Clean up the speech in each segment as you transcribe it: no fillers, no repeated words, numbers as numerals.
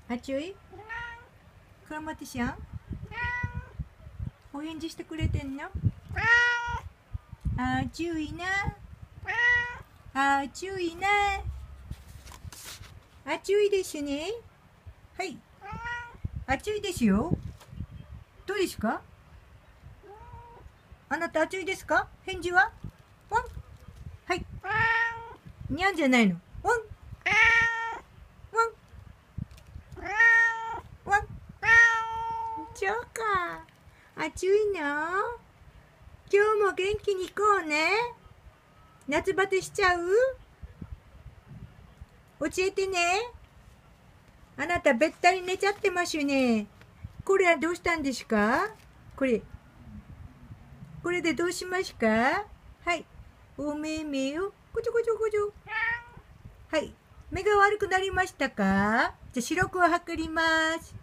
暑い？クロマティシャン？お返事してくれてんの？暑いな。暑いな。暑いですね。はい。暑いですよ。どうですか？あなた暑いですか？返事は？ワン。はい。にゃんじゃないの。ワン。ワン。ワン。そうか。暑いの？今日も元気に行こうね。夏バテしちゃう？教えてね。あなたべったり寝ちゃってますね。これはどうしたんですか？これでどうしますか？はい。お目目をこちょこちょこちょ。はい。目が悪くなりましたか？じゃあ視力を測ります。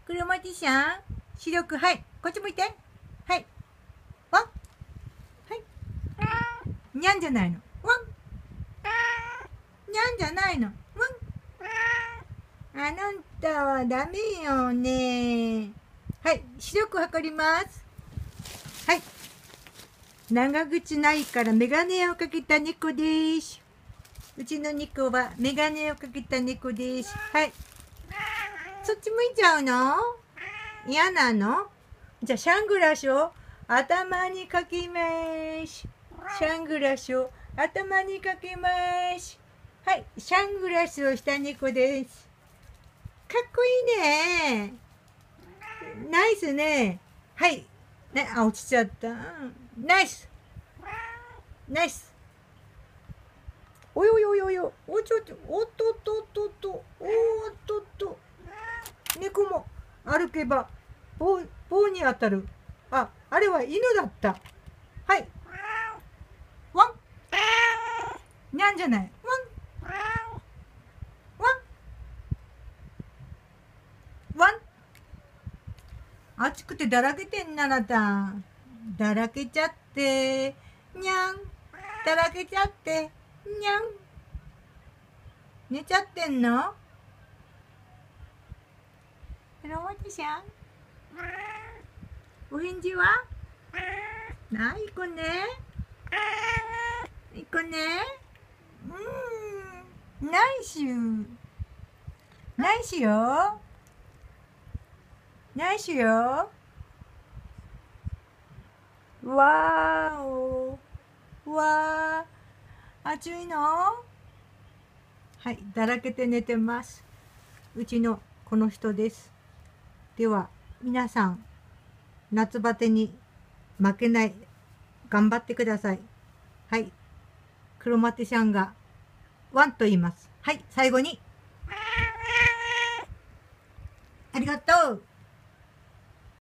クロマティシャン、視力、はい。こっち向いて。はい。ワン。はい。にゃんじゃないの。ワン。にゃんじゃないの。ワン。あなたはダメよね。はい。視力測ります。はい。長靴ないからメガネをかけた猫です。うちの猫はメガネをかけた猫です。はい。そっち向いちゃうの？嫌なの？じゃあシャングラスを頭にかけます。シャングラスを頭にかけます。はい。シャングラスをした猫です。かっこいいね。ナイスね。はい。ね、あ、落ちちゃった。ナイス。ナイス。およよよよ。おちょちょ。おっとっとっとっと。おっとっと。猫も歩けば棒に当たる。あ、あれは犬だった。はい。ワン。にゃんじゃない。ワン。ワン。ワン。暑くてだらけてんな、あなた。だらけちゃって。にゃん。だらけちゃって。にゃん。寝ちゃってんの？クロマティシャン、お返事は？ない子ね。いい子ね。ナイス。ナイスよ。ナイスよ。わーお。わー。暑いの？はい、だらけて寝てます。うちのこの人です。では、皆さん、夏バテに負けない、頑張ってください。はい。クロマティシャンがワンと言います。はい、最後に。ありがとう。